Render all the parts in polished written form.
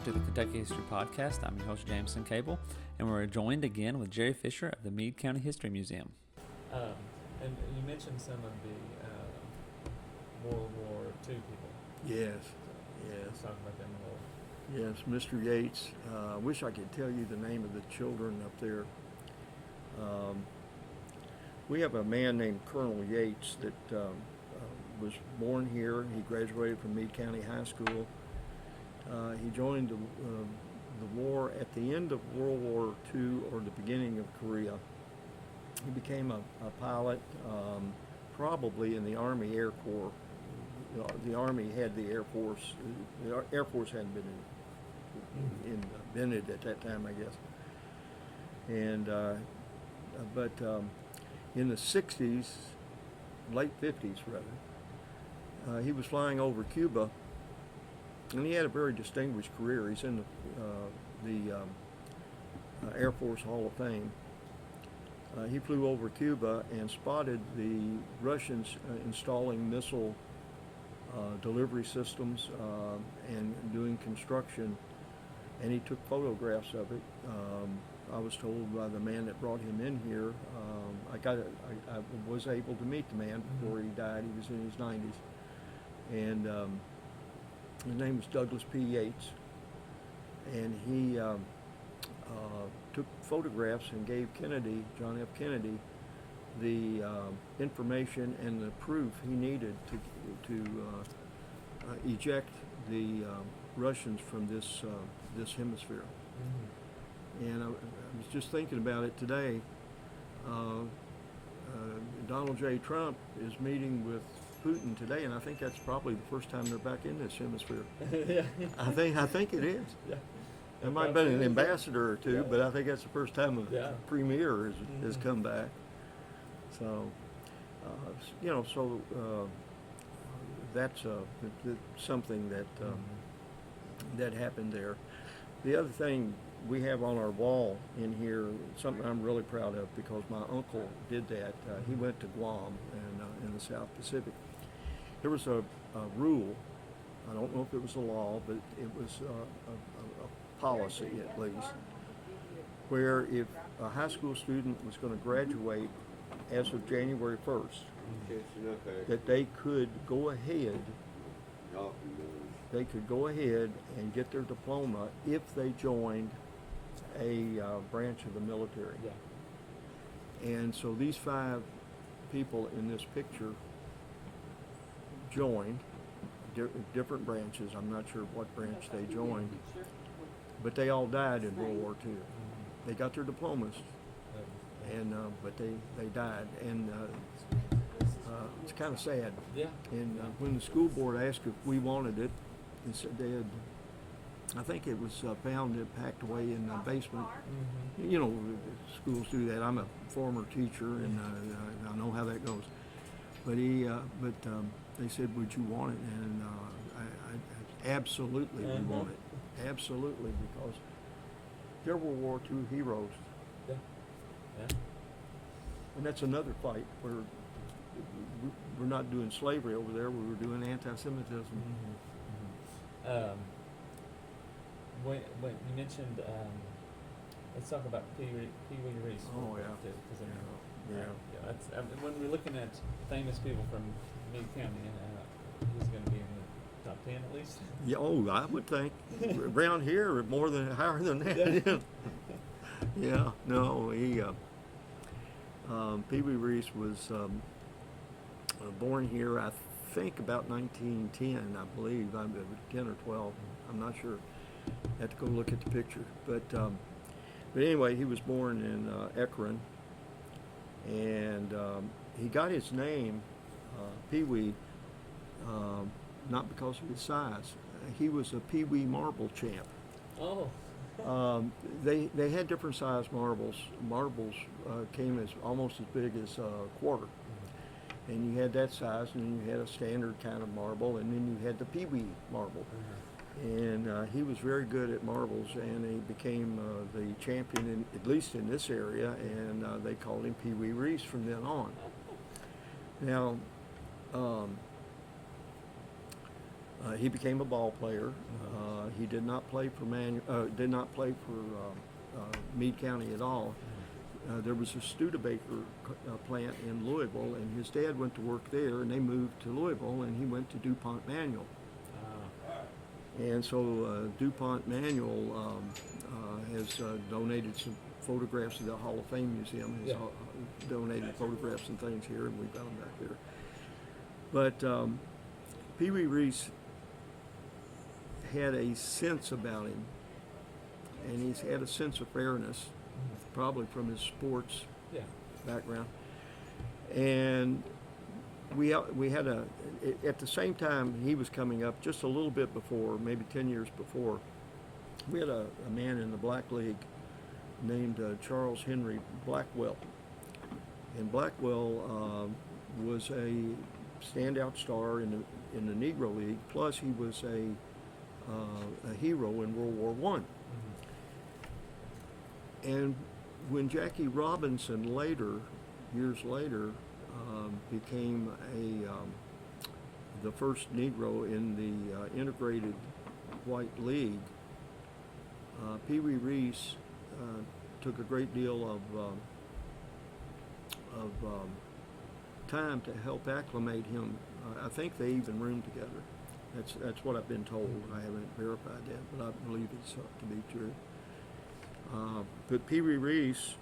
back to the Kentucky History Podcast. I'm your host, Jameson Cable, and we're joined again with Jerry Fischer of the Meade County History Museum. And you mentioned some of the World War II people. Yes, Let's yes, talk about them a little. yes. Mr. Yates. I wish I could tell you the name of the children up there. We have a man named Colonel Yates that was born here. He graduated from Meade County High School. He joined the war at the end of World War II or the beginning of Korea. He became a pilot, probably in the Army Air Corps. The Army had the Air Force. The Air Force hadn't been invented at that time, I guess. And but in the 60s, late 50s rather, he was flying over Cuba, and he had a very distinguished career. He's in the Air Force Hall of Fame. He flew over Cuba and spotted the Russians installing missile delivery systems and doing construction, and he took photographs of it. I was told by the man that brought him in here, I was able to meet the man before he died. He was in his 90s, and his name was Douglas P. Yates, and he took photographs and gave Kennedy, John F. Kennedy, the information and the proof he needed to eject the Russians from this hemisphere. Mm-hmm. And I was just thinking about it today. Donald J. Trump is meeting with Putin today, and I think that's probably the first time they're back in this hemisphere. Yeah. I think it is. Yeah. There might have been an ambassador or two, Yeah. but I think that's the first time a premier has Mhm. come back. So, that's something that that happened there. The other thing we have on our wall in here, something I'm really proud of because my uncle did that. He went to Guam and in the South Pacific. There was a rule. I don't know if it was a law, but it was a policy at least, where if a high school student was going to graduate as of January 1st, that they could go ahead and get their diploma if they joined a branch of the military. Yeah. And so these 5 people in this picture joined different branches. I'm not sure what branch they joined, but they all died in World War II. They got their diplomas, and but they died, and it's kind of sad. Yeah. And when the school board asked if we wanted it, they said they had. I think it was found and packed away in the basement. Mm-hmm. You know, schools do that. I'm a former teacher, and I know how that goes. But they said, "Would you want it?" And I absolutely we want it. Absolutely, because they're World War II heroes. Yeah. Yeah. And that's another fight where we're not doing slavery over there. We were doing anti-Semitism. Mm-hmm. When you mentioned, let's talk about Pee Wee Reese. Oh, yeah. Because Yeah. that's when we're looking at famous people from Meade County, he's going to be in the top 10 at least. Yeah. Oh, I would think around here higher than that. Yeah. No, he. Pee Wee Reese was born here, I think, about 1910, I believe. 10 or 12. I'm not sure. I have to go look at the picture. But anyway, he was born in Ekron, and he got his name, Pee Wee, not because of his size. He was a Pee Wee marble champ. Oh. They had different size marbles. Marbles came as almost as big as a quarter, and you had that size, and then you had a standard kind of marble, and then you had the Pee Wee marble. And he was very good at marbles, and he became the champion, at least in this area, and they called him Pee Wee Reese from then on. Now, He became a ball player. He did not play for Meade County at all. There was a Studebaker plant in Louisville, and his dad went to work there, and they moved to Louisville, and he went to DuPont Manual. And so DuPont Manual has donated some photographs of the Hall of Fame Museum. Has donated photographs and things here, and we've got them back there. But Pee Wee Reese had a sense about him, and he's had a sense of fairness, probably from his sports background. And we had at the same time he was coming up, just a little bit before, maybe 10 years before, we had a man in the Black League named Charles Henry Blackwell. And Blackwell was a standout star in the Negro League, plus he was a hero in World War I. And when Jackie Robinson years later, became the first Negro in the integrated white league, Pee Wee Reese took a great deal of time to help acclimate him. I think they even roomed together. That's what I've been told. I haven't verified that, but I believe it's to be true. But Pee Wee Reese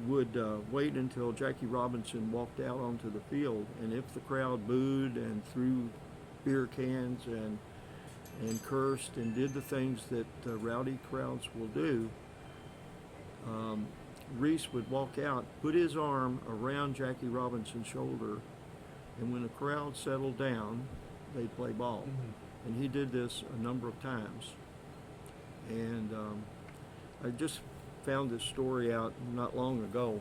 would wait until Jackie Robinson walked out onto the field, and if the crowd booed and threw beer cans and cursed and did the things that rowdy crowds will do, Reese would walk out, put his arm around Jackie Robinson's shoulder, and when the crowd settled down, they'd play ball. And he did this a number of times. And I just found this story out not long ago.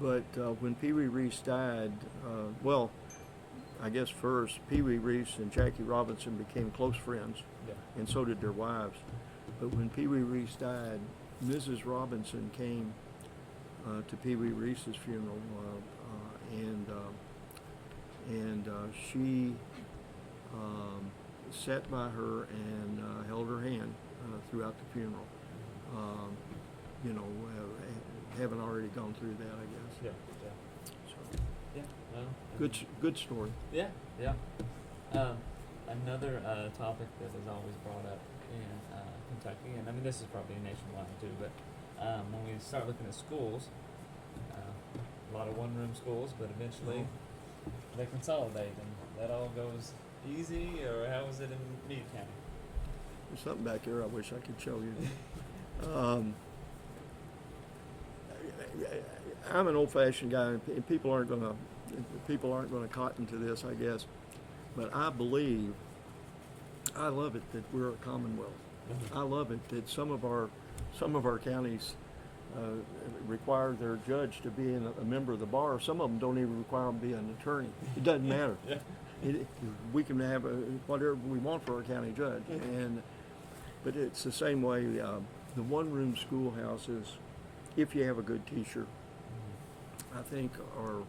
But when Pee Wee Reese died, well, I guess first, Pee Wee Reese and Jackie Robinson became close friends, and so did their wives. But when Pee Wee Reese died, Mrs. Robinson came to Pee Wee Reese's funeral, and she sat by her and held her hand throughout the funeral. Haven't already gone through that, I guess. So, Well, good story. Yeah. Another topic that is always brought up in Kentucky, and I mean this is probably nationwide too, but when we start looking at schools, a lot of one-room schools, but eventually they consolidate, and that all goes easy, or how is it in Meade County? There's something back here I wish I could show you. I'm an old-fashioned guy, and people aren't going to cotton to this, I guess. But I love it that we're a commonwealth. I love it that some of our counties require their judge to be a member of the bar. Some of them don't even require them to be an attorney. It doesn't matter. We can have whatever we want for our county judge. But it's the same way. The one-room schoolhouses, if you have a good teacher, I think are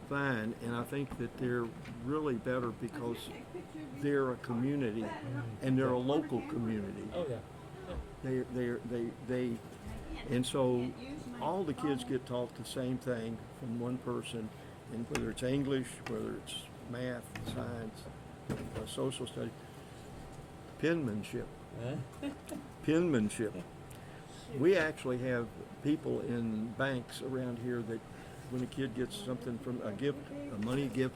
fine, and I think that they're really better because they're a community, and they're a local community. Oh yeah. And so all the kids get taught the same thing from one person, and whether it's English, whether it's math, science, social studies, penmanship. Penmanship. We actually have people in banks around here that when a kid gets something from a money gift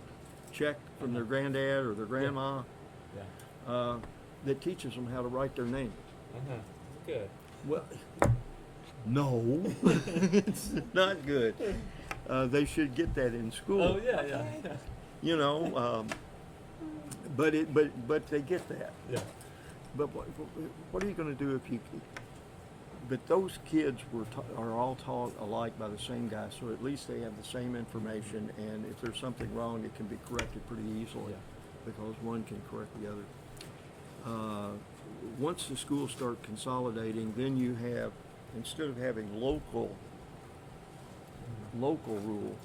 check from their granddad or their grandma, that teaches them how to write their name. Good. Well, no, it's not good. They should get that in school. Oh yeah. You know, but they get that. Yeah. But what are you going to do if you? But those kids are all taught alike by the same guy, so at least they have the same information. And if there's something wrong, it can be corrected pretty easily because one can correct the other. Once the schools start consolidating, then you have, instead of having local rule,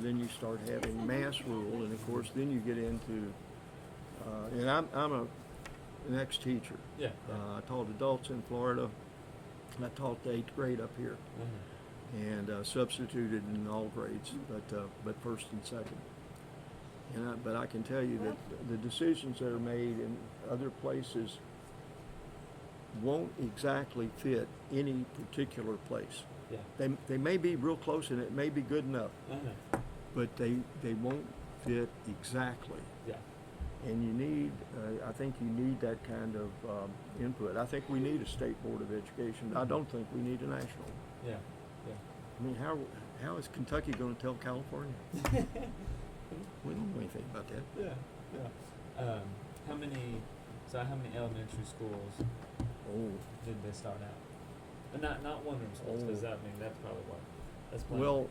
then you start having mass rule, and of course then you get into, and I'm an ex-teacher. Yeah. I taught adults in Florida. I taught the 8th grade up here, and substituted in all grades, but first and second. But I can tell you that the decisions that are made in other places won't exactly fit any particular place. Yeah. They may be real close and it may be good enough, but they won't fit exactly. Yeah. And you need, I think you need that kind of input. I think we need a state board of education. I don't think we need a national. Yeah. I mean, how is Kentucky going to tell California? We don't know anything about that. Yeah. How many elementary schools did they start out? And not one room schools, because that's probably what. That's plenty. Well,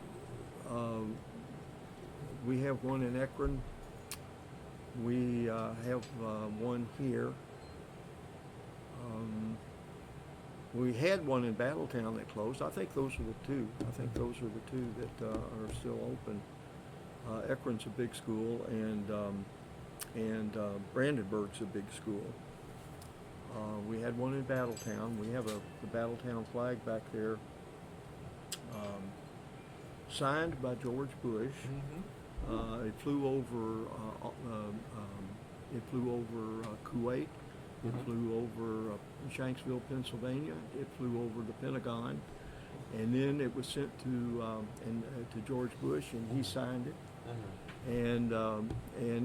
we have one in Ekron. We have one here. We had one in Battletown that closed. I think those are the two. That are still open. Ekron's a big school, and Brandenburg's a big school. We had one in Battletown. We have the Battletown flag back there, signed by George Bush. It flew over. Kuwait. It flew over Shanksville, Pennsylvania. It flew over the Pentagon, and then it was sent to George Bush, and he signed it. And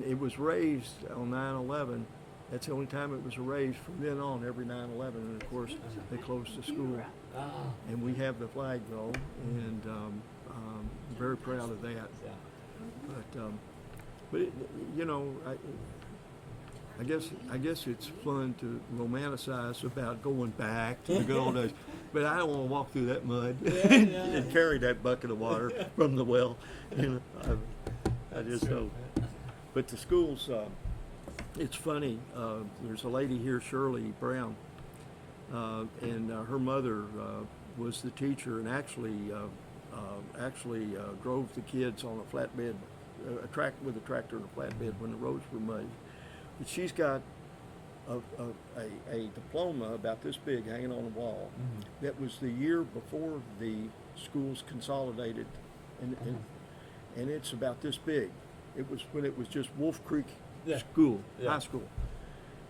it was raised on 9/11. That's the only time it was raised. From then on, every 9/11, and of course they closed the school. And we have the flag though, and I'm very proud of that. But it, you know, I guess it's fun to romanticize about going back to the good old days. But I don't want to walk through that mud and carry that bucket of water from the well. You know, I just don't. But the schools, it's funny. There's a lady here, Shirley Brown, and her mother was the teacher, and actually drove the kids on a flatbed, with a tractor and a flatbed when the roads were muddy. But she's got a diploma about this big hanging on the wall. That was the year before the schools consolidated, and it's about this big. It was when it was just Wolf Creek School, high school.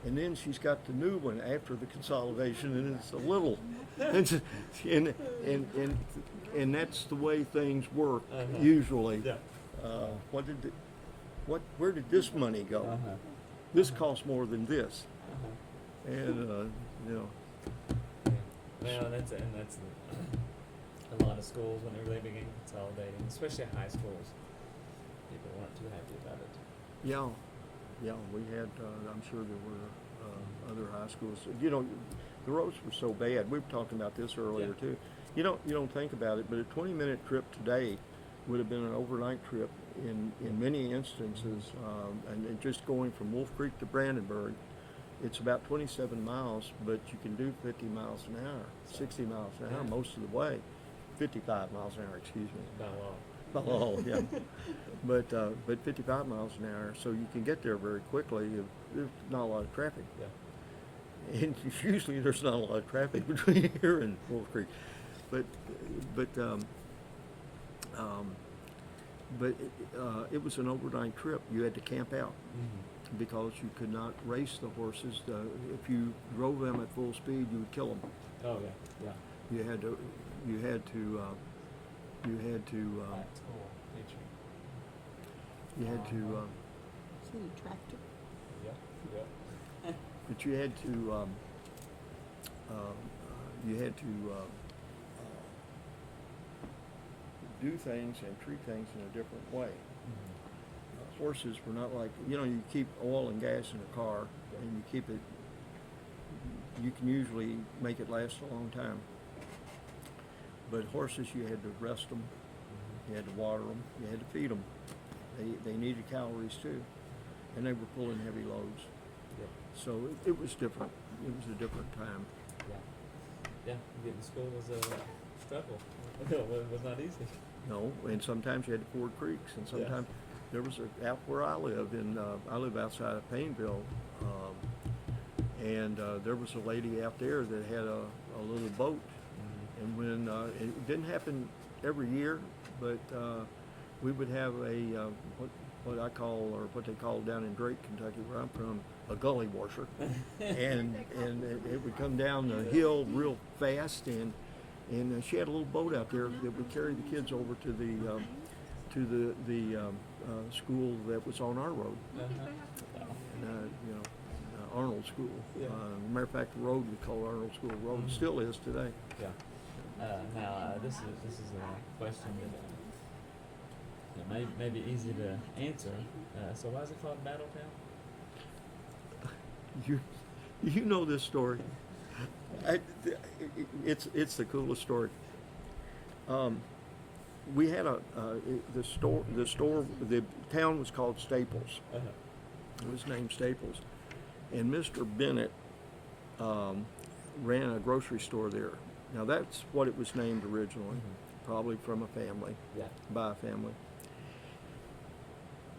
And then she's got the new one after the consolidation, and it's a little, and that's the way things work usually. Where did this money go? This costs more than this, and you know. Well, that's a lot of schools whenever they begin consolidating, especially high schools. People weren't too happy about it. Yeah, we had. I'm sure there were other high schools. You know, the roads were so bad. We were talking about this earlier too. You don't think about it, but a 20-minute trip today would have been an overnight trip in many instances. And just going from Wolf Creek to Brandenburg, it's about 27 miles, but you can do 50 miles an hour, 60 miles an hour most of the way. 55 miles an hour, excuse me. About law. Oh, yeah. But 55 miles an hour, so you can get there very quickly if there's not a lot of traffic. Yeah. And usually there's not a lot of traffic between here and Wolf Creek. But it was an overnight trip. You had to camp out because you could not race the horses. If you drove them at full speed, you would kill them. Oh yeah. You had to. That's cool. You had to. See the tractor? Yeah. But you had to. Do things and treat things in a different way. Horses were not like, you keep oil and gas in a car and you keep it, you can usually make it last a long time. But horses, you had to rest them, you had to water them, you had to feed them. They needed calories too, and they were pulling heavy loads. Yeah. So it was different. It was a different time. Yeah. Getting to school was a struggle. It was not easy. No, and sometimes you had to ford creeks, and sometimes there was out where I live I live outside of Painville, and there was a lady out there that had a little boat, and when it didn't happen every year, but we would have what I call, or what they call down in Drake, Kentucky, where I'm from, a gully washer, and it would come down the hill real fast, and she had a little boat out there that would carry the kids over to the school that was on our road, Arnold School. Matter of fact, the road we call Arnold School Road, still is today. Yeah. Now this is a question that may be easy to answer. So why is it called Battletown? You know this story. It's the coolest story. We had the town was called Staples. It was named Staples, and Mr. Bennett ran a grocery store there. Now that's what it was named originally, probably from a family, by a family.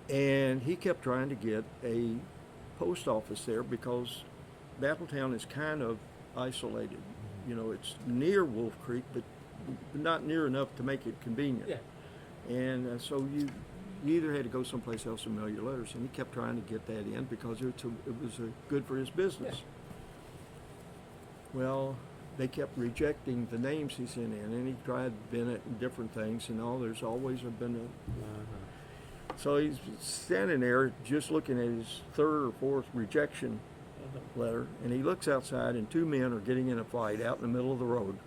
And he kept trying to get a post office there because Battletown is kind of isolated. You know, it's near Wolf Creek, but not near enough to make it convenient. And so you either had to go someplace else and mail your letters, and he kept trying to get that in because it was good for his business. Well, they kept rejecting the names he sent in, and he tried Bennett and different things, and there's always been a... So he's standing there just looking at his third or fourth rejection letter, and he looks outside, and two men are getting in a fight out in the middle of the road.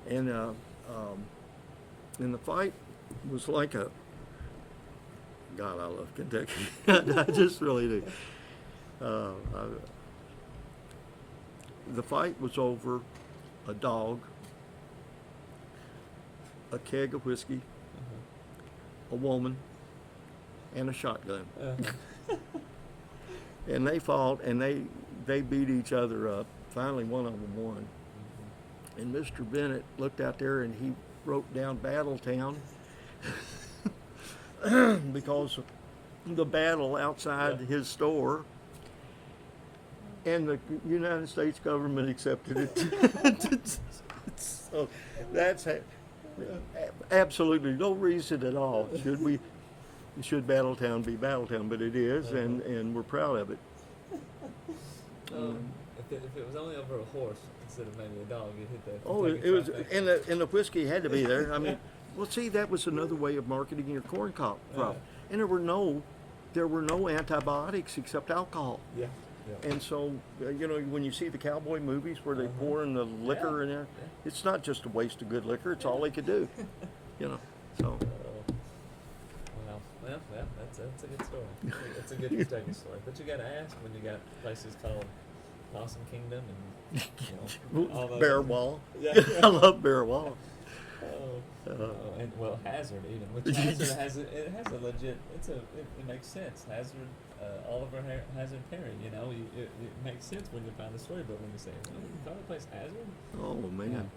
And the fight was like a... God, I love Kentucky. I just really do. The fight was over a dog, a keg of whiskey, a woman, and a shotgun. And they fought, and they beat each other up. Finally, one of them won. And Mr. Bennett looked out there, and he wrote down Battletown because of the battle outside his store. And the United States government accepted it. So that's absolutely no reason at all should Battletown be Battletown, but it is, and we're proud of it. If it was only over a horse instead of maybe a dog, you'd hit that. Oh, it was, and the whiskey had to be there. I mean, well, see, that was another way of marketing your corn crop, and there were no antibiotics except alcohol. And so, when you see the cowboy movies where they pour in the liquor in there, it's not just a waste of good liquor. It's all they could do, So. Well, that's a good story. It's a good Kentucky story. But you got to ask when you got places called Possum Kingdom and all those. Bear Wall. I love Bear Wall. And Hazard even, which Hazard has a legit. It makes sense. Hazard. Oliver Hazard Perry, it makes sense when you find the storybook when you say, you found the place Hazard? Oh, man.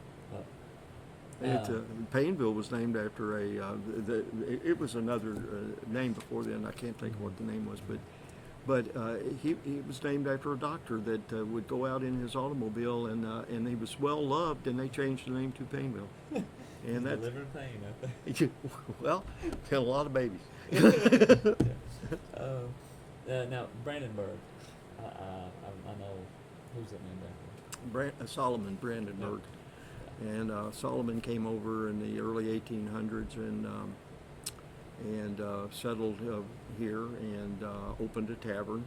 Painville was named after it was another name before then. I can't think of what the name was, but he was named after a doctor that would go out in his automobile, and he was well loved, and they changed the name to Painville. And that delivered pain, I think. Well, had a lot of babies. Now, Brandenburg, I know, who's that named after? Solomon Brandenburg. And Solomon came over in the early 1800s and settled here and opened a tavern.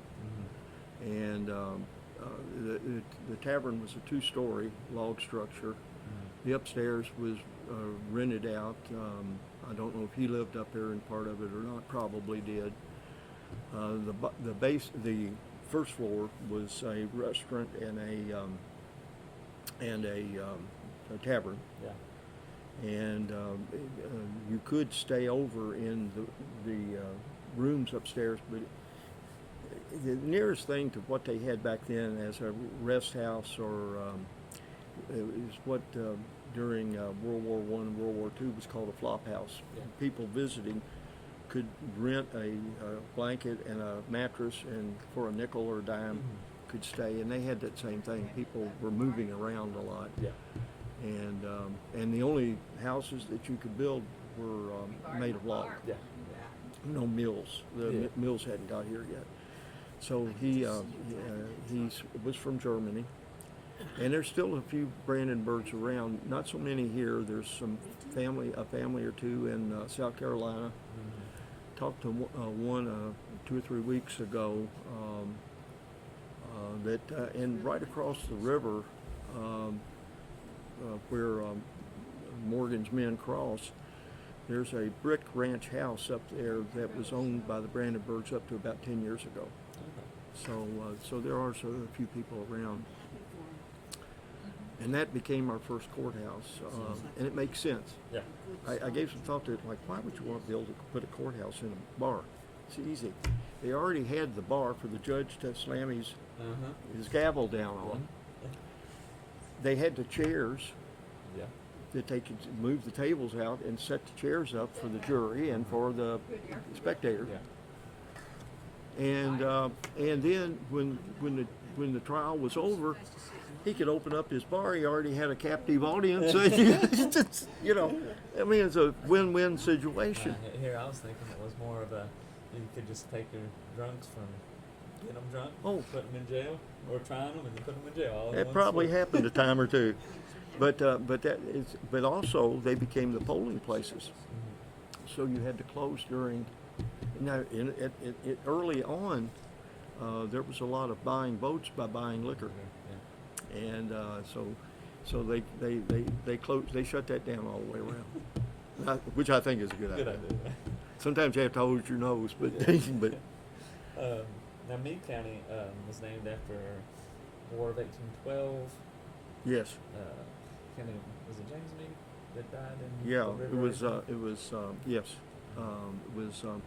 And the tavern was a two-story log structure. The upstairs was rented out. I don't know if he lived up there in part of it or not. Probably did. The first floor was a restaurant and a tavern. And you could stay over in the rooms upstairs, but the nearest thing to what they had back then as a rest house or it was what during World War I and World War II was called a flop house. Yeah. People visiting could rent a blanket and a mattress, and for a nickel or a dime could stay. And they had that same thing. People were moving around a lot, Yeah. and the only houses that you could build were made of log. Yeah. No mills. The Yeah. mills hadn't got here yet. So he was from Germany, and there's still a few Brandenburgs around. Not so many here. There's a family or two in South Carolina. Talked to one 2 or 3 weeks ago. And right across the river, where Morgan's men cross, there's a brick ranch house up there that was owned by the Brandenburgs up to about 10 years ago. So there are a few people around. And that became our first courthouse, and it makes sense. Yeah. I gave some thought to it, like, why would you want to be able to put a courthouse in a bar? It's easy. They already had the bar for the judge to slam his gavel down on. They had the chairs Yeah. that they could move the tables out and set the chairs up for the jury and for the spectators. Yeah. And then when the trial was over, he could open up his bar. He already had a captive audience. You know, I mean, it's a win-win situation. Here I was thinking it was more of a, you could just take your drunks from getting them drunk, put them in jail, or trying them and then put them in jail. All in That one probably swoop. happened a time or two, but also they became the polling places. So you had to close during. Now, early on, there was a lot of buying votes by buying liquor, and so they closed. They shut that down all the way around, which I think is a good idea. Good idea. Sometimes you have to hold your nose, but but Now Meade County was named after War of 1812. yes, Was it James Meade that died in yeah, the it river? was yes, it was. I don't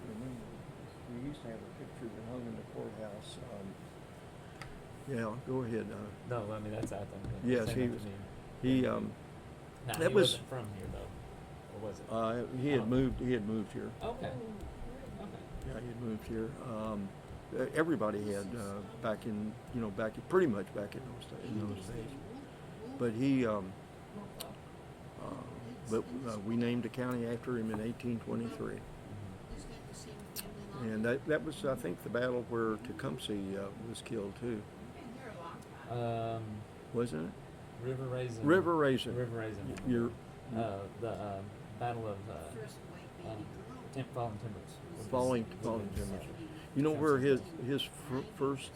remember. We used to have a picture that hung in the courthouse. Yeah, go ahead. No, I mean that's out there. Yes, Same he with was- Meade. He Now, that he was- wasn't from here though, or was it? he had moved. He had moved here. Okay. Okay. Yeah, he had moved here. Everybody had back in pretty much back in those days. But we named the county after him in 1823, and that was, I think, the battle where Tecumseh was killed too, wasn't it? River Raisin. River Raisin. River Raisin. You're The Battle of Fallen Timbers. falling timbers. You know where his first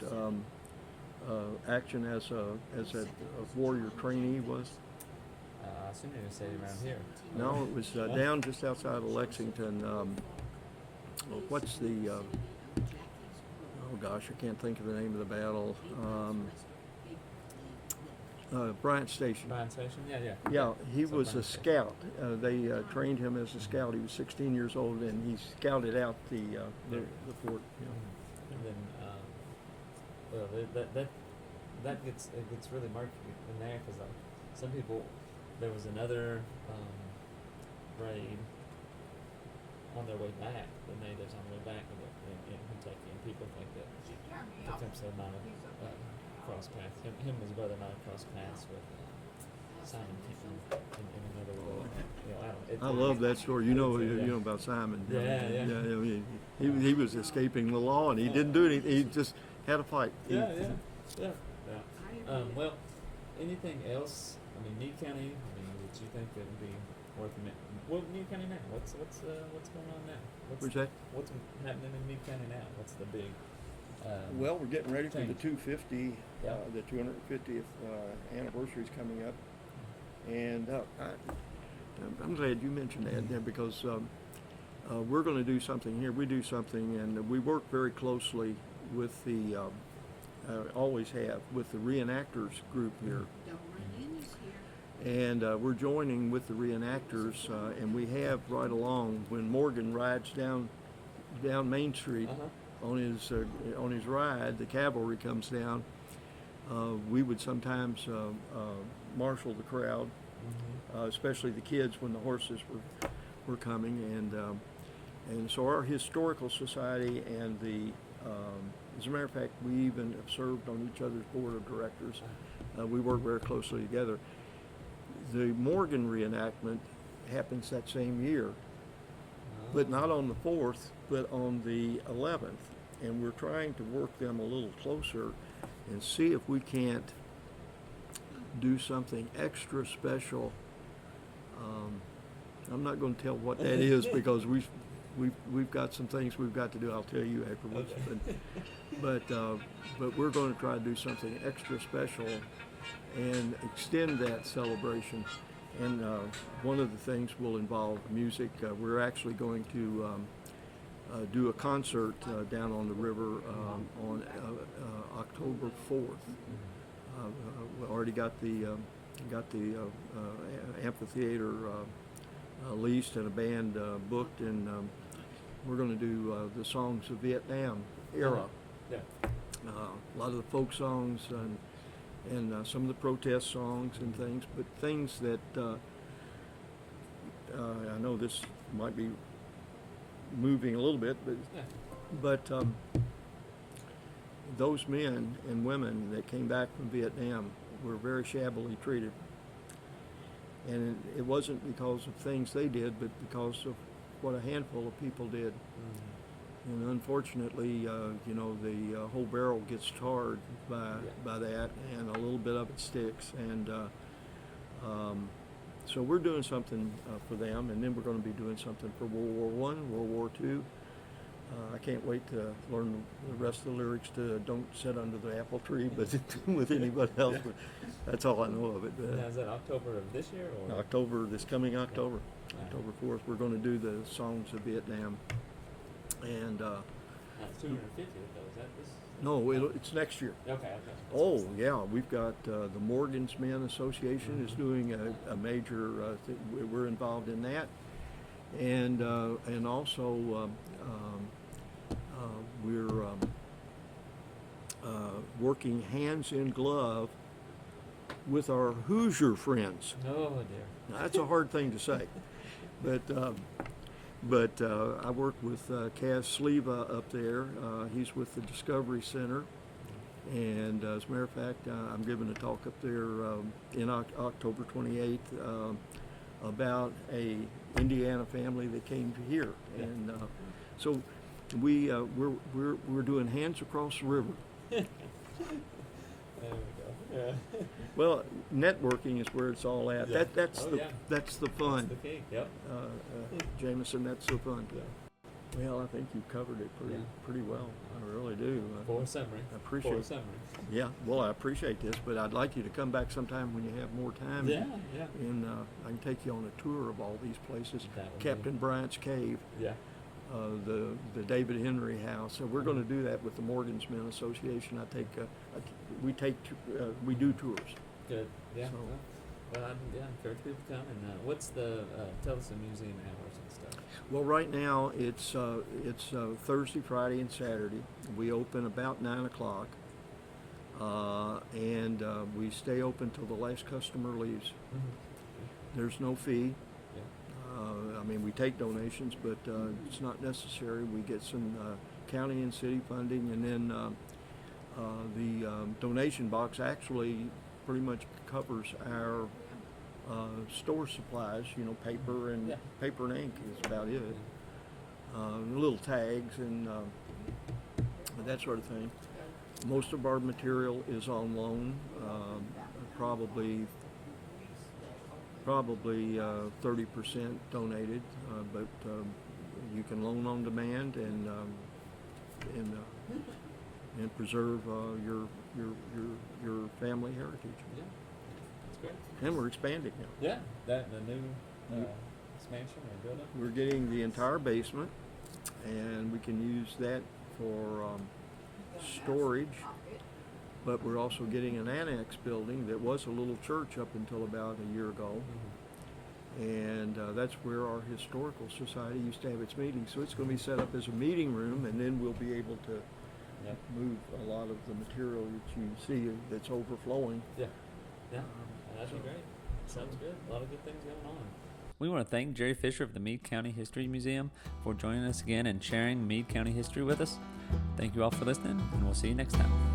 action as a warrior trainee was? I assume you're going to say around here. No, it was down just outside of Lexington. What's the? Oh gosh, I can't think of the name of the battle. Bryant Station. Bryant Station? Yeah. Yeah, he So was a Bryant Station. scout. They trained him as a scout. He was 16 years old, and he scouted out the fort. Yeah. And then, that gets really murky in there because some people, there was another raid on their way back. The natives on their way back in Kentucky, and people think that Tecumseh might have crossed paths. Him and his brother might have crossed paths with Simon Kenton in another war. I love that story. You know Yeah. about Simon. Yeah. I mean, he was escaping the law, and he didn't do anything. He just had a fight. Yeah. Well, anything else? I mean, Meade County. I mean, that you think that would be worth a minute? Well, Meade County now. What's going on now? What's that? What's happening in Meade County now? What's the big? Well, we're getting ready for the change. 250, Yeah. the 250th anniversary is coming up, and I'm glad you mentioned that because we're going to do something here. We do something, and we work very closely with the, always have, with the reenactors group here. And we're joining with the reenactors, and we have right along when Morgan rides down Main Street. Uh-huh. On his ride, the cavalry comes down, We would sometimes marshal the crowd, especially the kids when the horses were coming, and so our historical society and as a matter of fact, we even have served on each other's board of directors. We work very closely together. The Morgan reenactment happens that same year, but not on the 4th, but on the 11th. And we're trying to work them a little closer and see if we can't do something extra special. I'm not going to tell what that is because we've got some things we've got to do. I'll tell you afterwards. Okay. But we're going to try to do something extra special and extend that celebration. And one of the things will involve music. We're actually going to do a concert down on the river on October 4th. We already got the amphitheater leased and a band booked, and we're going to do the songs of Vietnam era. Yeah. A lot of the folk songs and some of the protest songs and things, but things that I know this might be moving a little bit, but those men and women that came back from Vietnam were very shabbily treated. And it wasn't because of things they did, but because of what a handful of people did. And unfortunately, the whole barrel gets tarred by that, and a little bit of it sticks. And so we're doing something for them, and then we're going to be doing something for World War I, World War II. I can't wait to learn the rest of the lyrics to "Don't Sit Under the Apple Tree," but with anybody else. But that's all I know of it. Now, is that October of this year or October, this coming October, Yeah. October 4th. We're going to do the songs of Vietnam, and That's 250th though. Is that this? no, it's next year. Okay. Oh yeah, we've got the Morgan's Men Association is doing a major. We're involved in that, and also we're working hands in glove with our Hoosier friends. Oh dear. Now, that's a hard thing to say, but I work with Kaz Sleva up there. He's with the Discovery Center. And as a matter of fact, I'm giving a talk up there in October 28th about a Indiana family that came to here, and so we're doing Hands Across the River. There we go. Yeah. Well, networking is where it's all at. Yeah. That's Oh, the yeah. that's the fun, That's the key. Yep. Jameson. That's the fun. Yeah. Well, I think you covered it pretty well. I really do. For a summary. I appreciate For a it. summary. Yeah, well, I appreciate this, but I'd like you to come back sometime when you have more time. Yeah. And I can take you on a tour of all these places. That would Captain Bryant's Cave, Yeah. the David Henry House. So we're going to do that with the Morgan's Men Association. We do tours. Good. Yeah. So- Well, encourage people to come. And what's the tell us the museum hours and stuff? Well, right now it's Thursday, Friday, and Saturday. We open about 9 o'clock, and we stay open till the last customer leaves. There's no fee. Yeah. I mean, we take donations, but it's not necessary. We get some county and city funding, and then the donation box actually pretty much covers our store supplies. Paper and Yeah. paper and ink is about it. Little tags and that sort of thing. Most of our material is on loan. Probably 30% donated, but you can loan on demand and preserve your family heritage. Yeah. That's great. And we're expanding now. Yeah. That the new expansion or building. We're getting the entire basement, and we can use that for storage. But we're also getting an annex building that was a little church up until about a year ago. And that's where our historical society used to have its meetings. So it's going to be set up as a meeting room, and then we'll be able to Yep. move a lot of the material that you see that's overflowing. Yeah, that'd be great. Sounds good. A lot of good things going on. We want to thank Jerry Fischer of the Meade County History Museum for joining us again and sharing Meade County history with us. Thank you all for listening, and we'll see you next time.